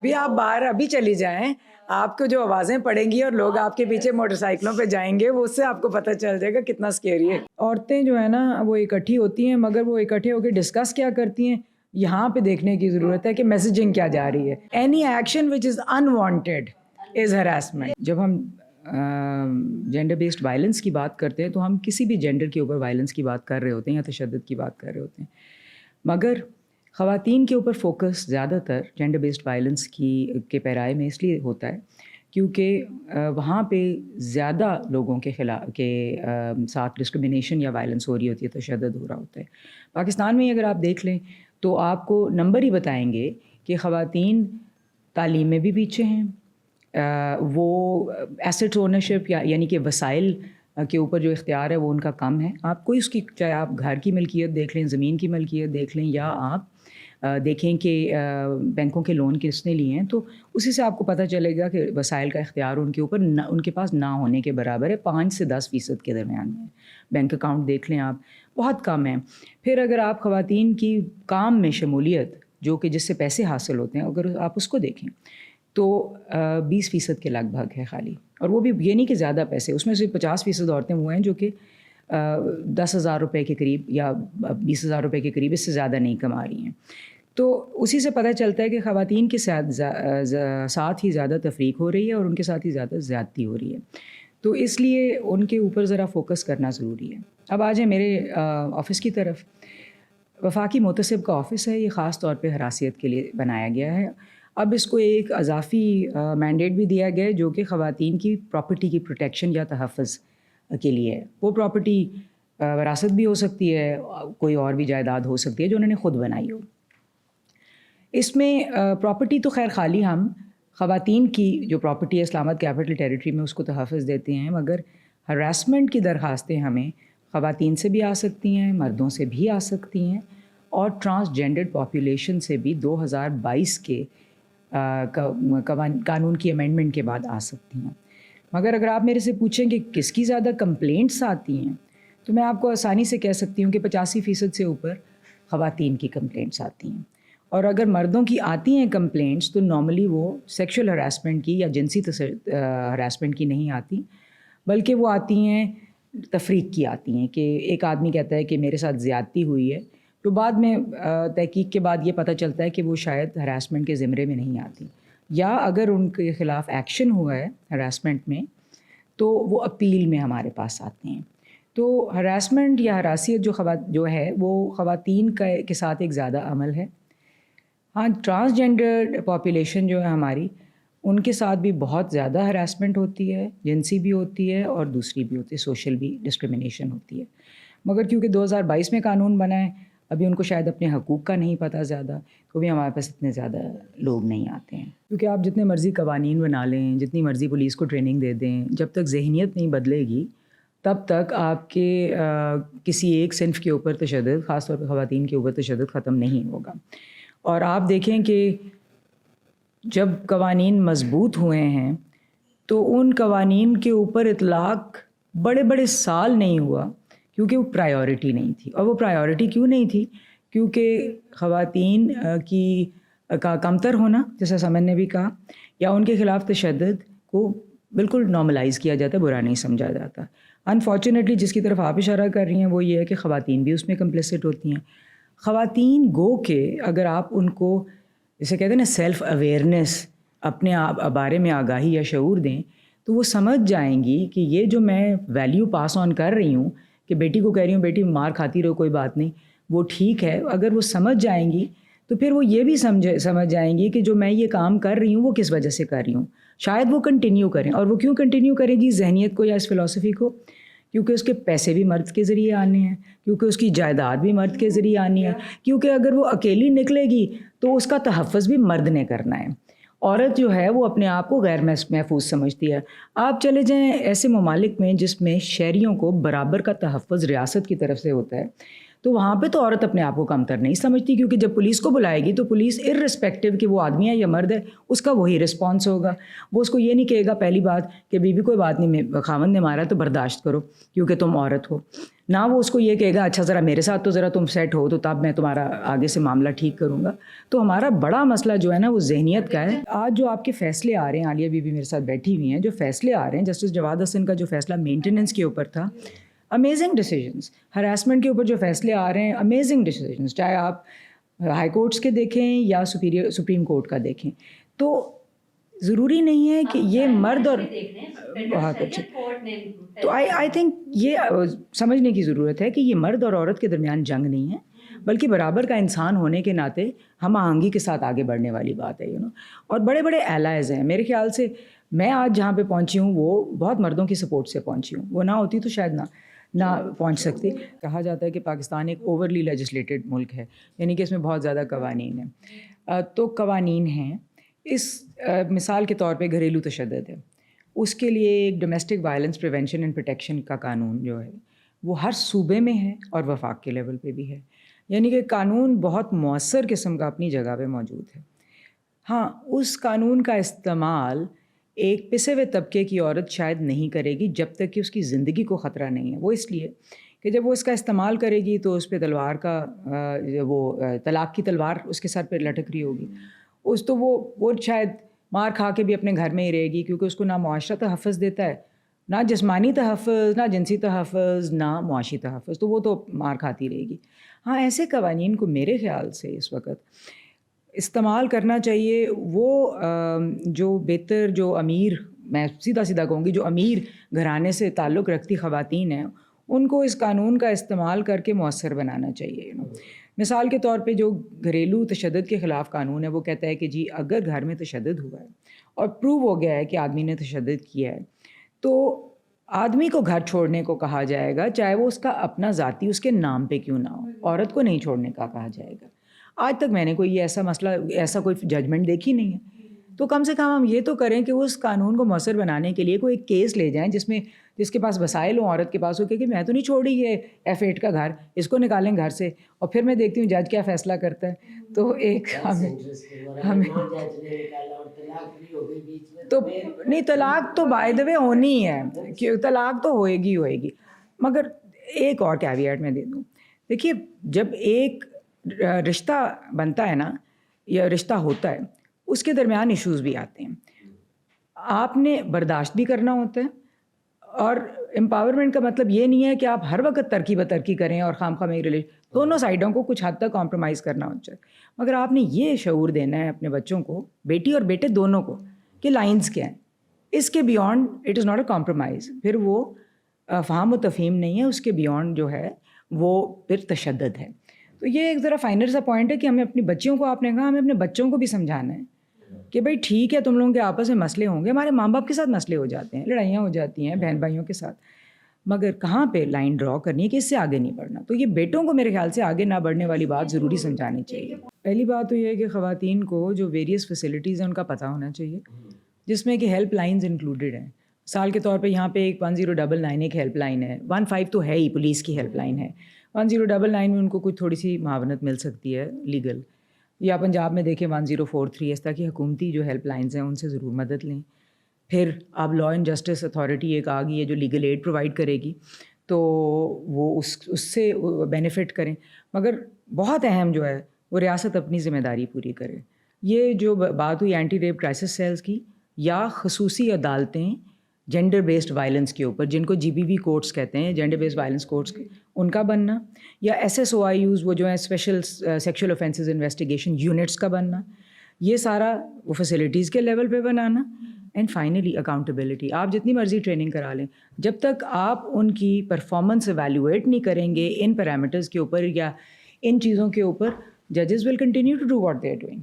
بھی آپ باہر ابھی چلی جائیں، آپ کو جو آوازیں پڑیں گی اور لوگ آپ کے پیچھے موٹر سائیکلوں پہ جائیں گے، وہ اس سے آپ کو پتہ چل جائے گا کتنا سکیری ہے۔ عورتیں جو ہے نا وہ اکٹھی ہوتی ہیں، مگر وہ اکٹھے ہو کے ڈسکس کیا کرتی ہیں، یہاں پہ دیکھنے کی ضرورت ہے کہ میسیجنگ کیا جا رہی ہے۔ Any action which is unwanted is harassment. جب ہم جینڈر بیسڈ وائلنس کی بات کرتے ہیں تو ہم کسی بھی جینڈر کے اوپر وائلنس کی بات کر رہے ہوتے ہیں یا تشدد کی بات کر رہے ہوتے ہیں، مگر خواتین کے اوپر فوکس زیادہ تر جینڈر بیسڈ وائلنس کے پیرائے میں اس لیے ہوتا ہے کیونکہ وہاں پہ زیادہ لوگوں کے خلاف کے ساتھ ڈسکرمنیشن یا وائلنس ہو رہی ہوتی ہے، تشدد ہو رہا ہوتا ہے۔ پاکستان میں اگر آپ دیکھ لیں تو آپ کو نمبر ہی بتائیں گے کہ خواتین تعلیم میں بھی پیچھے ہیں، وہ ایسٹ اونرشپ یعنی کہ وسائل کے اوپر جو اختیار ہے وہ ان کا کم ہے۔ آپ کوئی اس کی، چاہے آپ گھر کی ملکیت دیکھ لیں، زمین کی ملکیت دیکھ لیں، یا آپ دیکھیں کہ بینکوں کے لون کس نے لیے ہیں، تو اسی سے آپ کو پتہ چلے گا کہ وسائل کا اختیار ان کے اوپر ان کے پاس نہ ہونے کے برابر ہے، 5 سے 10% کے درمیان میں۔ بینک اکاؤنٹ دیکھ لیں آپ، بہت کم ہے۔ پھر اگر آپ خواتین کی کام میں شمولیت، جو کہ جس سے پیسے حاصل ہوتے ہیں، اگر آپ اس کو دیکھیں تو 20% کے لگ بھگ ہے خالی، اور وہ بھی یہ نہیں کہ زیادہ پیسے، اس میں سے 50% عورتیں وہ ہیں جو کہ 10,000 روپے کے قریب یا 20,000 روپے کے قریب، اس سے زیادہ نہیں کما رہی ہیں۔ تو اسی سے پتہ چلتا ہے کہ خواتین کے ساتھ ہی زیادہ تفریق ہو رہی ہے اور ان کے ساتھ ہی زیادہ زیادتی ہو رہی ہے، تو اس لیے ان کے اوپر ذرا فوکس کرنا ضروری ہے۔ اب آ جائیں میرے آفس کی طرف۔ وفاقی محتسب کا آفس ہے، یہ خاص طور پہ حراسیت کے لیے بنایا گیا ہے۔ اب اس کو ایک اضافی مینڈیٹ بھی دیا گیا ہے جو کہ خواتین کی پراپرٹی کی پروٹیکشن یا تحفظ کے لیے ہے۔ وہ پراپرٹی وراثت بھی ہو سکتی ہے، کوئی اور بھی جائیداد ہو سکتی ہے جو انہوں نے خود بنائی ہو۔ اس میں پراپرٹی تو خیر خالی ہم خواتین کی جو پراپرٹی ہے اسلام آباد کیپٹل ٹیریٹری میں اس کو تحفظ دیتے ہیں، مگر ہراسمنٹ کی درخواستیں ہمیں خواتین سے بھی آ سکتی ہیں، مردوں سے بھی آ سکتی ہیں، اور ٹرانسجینڈرڈ پاپولیشن سے بھی 2022 کے قانون کی امینڈمنٹ کے بعد آ سکتی ہیں۔ مگر اگر آپ میرے سے پوچھیں کہ کس کی زیادہ کمپلینٹس آتی ہیں، تو میں آپ کو آسانی سے کہہ سکتی ہوں کہ 85% سے اوپر خواتین کی کمپلینٹس آتی ہیں، اور اگر مردوں کی آتی ہیں کمپلینٹس تو نارملی وہ سیکشول ہراسمنٹ کی یا جنسی ہراسمنٹ کی نہیں آتی، بلکہ وہ آتی ہیں تفریق کی آتی ہیں، کہ ایک آدمی کہتا ہے کہ میرے ساتھ زیادتی ہوئی ہے، تو بعد میں تحقیق کے بعد یہ پتہ چلتا ہے کہ وہ شاید ہراسمنٹ کے زمرے میں نہیں آتی، یا اگر ان کے خلاف ایکشن ہوا ہے ہراسمنٹ میں تو وہ اپیل میں ہمارے پاس آتے ہیں۔ تو ہراسمنٹ یا ہراسیت جو ہے وہ خواتین کے ساتھ ایک زیادہ عمل ہے۔ ہاں، ٹرانسجینڈر پاپولیشن جو ہے ہماری، ان کے ساتھ بھی بہت زیادہ ہراسمنٹ ہوتی ہے، جنسی بھی ہوتی ہے اور دوسری بھی ہوتی ہے، سوشل بھی ڈسکرمنیشن ہوتی ہے۔ مگر کیونکہ 2022 میں قانون بنا ہے، ابھی ان کو شاید اپنے حقوق کا نہیں پتہ زیادہ، تو بھی ہمارے پاس اتنے زیادہ لوگ نہیں آتے ہیں۔ کیونکہ آپ جتنے مرضی قوانین بنا لیں، جتنی مرضی پولیس کو ٹریننگ دے دیں، جب تک ذہنیت نہیں بدلے گی تب تک آپ کے کسی ایک صنف کے اوپر تشدد، خاص طور پہ خواتین کے اوپر تشدد ختم نہیں ہوگا۔ اور آپ دیکھیں کہ جب قوانین مضبوط ہوئے ہیں تو ان قوانین کے اوپر اطلاق بڑے بڑے سال نہیں ہوا، کیونکہ وہ پرائیورٹی نہیں تھی۔ اور وہ پرائیورٹی کیوں نہیں تھی؟ کیونکہ خواتین کا کمتر ہونا، جیسا سمن نے بھی کہا، یا ان کے خلاف تشدد کو بالکل نارملائز کیا جاتا، برا نہیں سمجھا جاتا۔ انفارچونیٹلی جس کی طرف آپ اشارہ کر رہی ہیں وہ یہ ہے کہ خواتین بھی اس میں کمپلیسٹ ہوتی ہیں۔ خواتین گو کہ اگر آپ ان کو، جسے کہتے ہیں نا سیلف اویئرنیس، اپنے آپ بارے میں آگاہی یا شعور دیں، تو وہ سمجھ جائیں گی کہ یہ جو میں ویلیو پاس آن کر رہی ہوں، کہ بیٹی کو کہہ رہی ہوں بیٹی مار کھاتی رہو کوئی بات نہیں، وہ ٹھیک ہے۔ اگر وہ سمجھ جائیں گی تو پھر وہ یہ بھی سمجھ جائیں گی کہ جو میں یہ کام کر رہی ہوں وہ کس وجہ سے کر رہی ہوں، شاید وہ کنٹینیو کریں۔ اور وہ کیوں کنٹینیو کریں گی ذہنیت کو یا اس فلسفی کو؟ کیونکہ اس کے پیسے بھی مرد کے ذریعے آنے ہیں، کیونکہ اس کی جائیداد بھی مرد کے ذریعے آنی ہے، کیونکہ اگر وہ اکیلی نکلے گی تو اس کا تحفظ بھی مرد نے کرنا ہے۔ عورت جو ہے وہ اپنے آپ کو غیر محفوظ سمجھتی ہے۔ آپ چلے جائیں ایسے ممالک میں جس میں شہریوں کو برابر کا تحفظ ریاست کی طرف سے ہوتا ہے، تو وہاں پہ تو عورت اپنے آپ کو کمتر نہیں سمجھتی, کیونکہ جب پولیس کو بلائے گی تو پولیس ارسپیکٹو کہ وہ آدمی ہے یا مرد ہے اس کا وہی رسپانس ہوگا. وہ اس کو یہ نہیں کہے گا پہلی بات کہ بی بی کوئی بات نہیں, خاوند نے مارا تو برداشت کرو کیونکہ تم عورت ہو, نہ وہ اس کو یہ کہے گا اچھا ذرا میرے ساتھ تو ذرا تم سیٹ ہو تو تب میں تمہارا آگے سے معاملہ ٹھیک کروں گا. تو ہمارا بڑا مسئلہ جو ہے نا وہ ذہنیت کا ہے. آج جو آپ کے فیصلے آ رہے ہیں, عالیہ بی بی میرے ساتھ بیٹھی ہوئی ہیں, جو فیصلے آ رہے ہیں, جسٹس جواد حسن کا جو فیصلہ مینٹیننس کے اوپر تھا, امیزنگ ڈیسیجنس. ہراسمنٹ کے اوپر جو فیصلے آ رہے ہیں, امیزنگ ڈیسیجنس, چاہے آپ ہائی کورٹس کے دیکھیں یا سپریم کورٹ کا دیکھیں. تو ضروری نہیں ہے کہ یہ مرد اور بہت اچھے, تو آئی تھنک یہ سمجھنے کی ضرورت ہے کہ یہ مرد اور عورت کے درمیان جنگ نہیں ہے, بلکہ برابر کا انسان ہونے کے ناطے ہم آہنگی کے ساتھ آگے بڑھنے والی بات ہے. اور بڑے بڑے الائز ہیں میرے خیال سے. میں آج جہاں پہ پہنچی ہوں وہ بہت مردوں کی سپورٹ سے پہنچی ہوں, وہ نہ ہوتی تو شاید نہ پہنچ سکتی. کہا جاتا ہے کہ پاکستان ایک اوورلی لیجسلیٹڈ ملک ہے, یعنی کہ اس میں بہت زیادہ قوانین ہیں. تو قوانین ہیں, اس مثال کے طور پہ گھریلو تشدد ہے, اس کے لیے ایک domestic violence prevention and protection کا قانون جو ہے وہ ہر صوبے میں ہے اور وفاق کے لیول پہ بھی ہے. یعنی کہ قانون بہت مؤثر قسم کا اپنی جگہ پہ موجود ہے. ہاں, اس قانون کا استعمال ایک پسے ہوئے طبقے کی عورت شاید نہیں کرے گی جب تک کہ اس کی زندگی کو خطرہ نہیں ہے. وہ اس لیے کہ جب وہ اس کا استعمال کرے گی تو اس پہ تلوار کا وہ طلاق کی تلوار اس کے سر پہ لٹک رہی ہوگی. اس تو وہ شاید مار کھا کے بھی اپنے گھر میں ہی رہے گی, کیونکہ اس کو نہ معاشرہ تحفظ دیتا ہے, نہ جسمانی تحفظ, نہ جنسی تحفظ, نہ معاشی تحفظ, تو وہ تو مار کھاتی رہے گی. ہاں, ایسے قوانین کو میرے خیال سے اس وقت استعمال کرنا چاہیے. وہ جو بہتر, جو امیر, میں سیدھا کہوں گی, جو امیر گھرانے سے تعلق رکھتی خواتین ہیں ان کو اس قانون کا استعمال کر کے مؤثر بنانا چاہیے. مثال کے طور پہ جو گھریلو تشدد کے خلاف قانون ہے وہ کہتا ہے کہ جی اگر گھر میں تشدد ہوا ہے اور پروو ہو گیا ہے کہ آدمی نے تشدد کیا ہے تو آدمی کو گھر چھوڑنے کو کہا جائے گا, چاہے وہ اس کا اپنا ذاتی اس کے نام پہ کیوں نہ ہو. عورت کو نہیں چھوڑنے کا کہا جائے گا. آج تک میں نے کوئی ایسا مسئلہ, ایسا کوئی ججمنٹ دیکھی نہیں ہے. تو کم سے کم ہم یہ تو کریں کہ اس قانون کو مؤثر بنانے کے لیے کوئی ایک کیس لے جائیں جس کے پاس وسائل ہوں, عورت کے پاس ہو کہ میں تو نہیں چھوڑی یہ F8 کا گھر, اس کو نکالیں گھر سے, اور پھر میں دیکھتی ہوں جج کیا فیصلہ کرتا ہے. تو ایک ہمیں تو نہیں, طلاق تو بائی دا وے ہونی ہے, کہ طلاق تو ہوئے گی. مگر ایک اور کیویٹ میں دے دوں. دیکھیے, جب ایک رشتہ بنتا ہے نا یا رشتہ ہوتا ہے, اس کے درمیان ایشوز بھی آتے ہیں. آپ نے برداشت بھی کرنا ہوتا ہے, اور امپاورمنٹ کا مطلب یہ نہیں ہے کہ آپ ہر وقت ترقی بترقی کریں اور خام خواہ ریلیشن, دونوں سائڈوں کو کچھ حد تک کمپرومائز کرنا ہوتا ہے. مگر آپ نے یہ شعور دینا ہے اپنے بچوں کو, بیٹی اور بیٹے دونوں کو, کہ لائنز کیا ہیں, اس کے beyond it is not a compromise. پھر وہ فہم و تفہیم نہیں ہے, اس کے بیونڈ جو ہے وہ پھر تشدد ہے. تو یہ ایک ذرا فائنل سا پوائنٹ ہے کہ ہمیں اپنی بچیوں کو, آپ نے کہا ہمیں اپنے بچوں کو بھی سمجھانا ہے کہ بھائی ٹھیک ہے تم لوگوں کے آپس میں مسئلے ہوں گے, ہمارے ماں باپ کے ساتھ مسئلے ہو جاتے ہیں, لڑائیاں ہو جاتی ہیں بہن بھائیوں کے ساتھ, مگر کہاں پہ لائن ڈرا کرنی ہے کہ اس سے آگے نہیں بڑھنا. تو یہ بیٹوں کو میرے خیال سے آگے نہ بڑھنے والی بات ضروری سمجھانی چاہیے. پہلی بات تو یہ ہے کہ خواتین کو جو ویریس فیسلٹیز ہیں ان کا پتہ ہونا چاہیے, جس میں کہ ہیلپ لائنز انکلوڈیڈ ہیں. مثال کے طور پہ یہاں پہ ایک 1099 ایک ہیلپ لائن ہے, 15 تو ہے ہی, پولیس کی ہیلپ لائن ہے. 1099 میں ان کو کچھ تھوڑی سی معاونت مل سکتی ہے لیگل, یا پنجاب میں دیکھیں 1043 اس طرح کی حکومتی جو ہیلپ لائنز ہیں ان سے ضرور مدد لیں. پھر اب لا اینڈ جسٹس اتھارٹی ایک آ گئی ہے جو لیگل ایڈ پرووائڈ کرے گی, تو وہ اس سے بینیفٹ کریں. مگر بہت اہم جو ہے وہ ریاست اپنی ذمہ داری پوری کرے. یہ جو بات ہوئی اینٹی ریپ کرائسس سیلز کی, یا خصوصی عدالتیں جینڈر بیسڈ وائلنس کے اوپر, جن کو GBV کورٹس کہتے ہیں, جینڈر بیسڈ وائلنس کورٹس, ان کا بننا, یا SSOIUs وہ جو ہیں special sexual offences investigation units کا بننا, یہ سارا وہ فیسلٹیز کے لیول پہ بنانا. And finally accountability. آپ جتنی مرضی ٹریننگ کرا لیں, جب تک آپ ان کی پرفارمنس ایویلیویٹ نہیں کریں گے ان پیرامیٹرز کے اوپر یا ان چیزوں کے اوپر, ججز will continue to do what they are doing.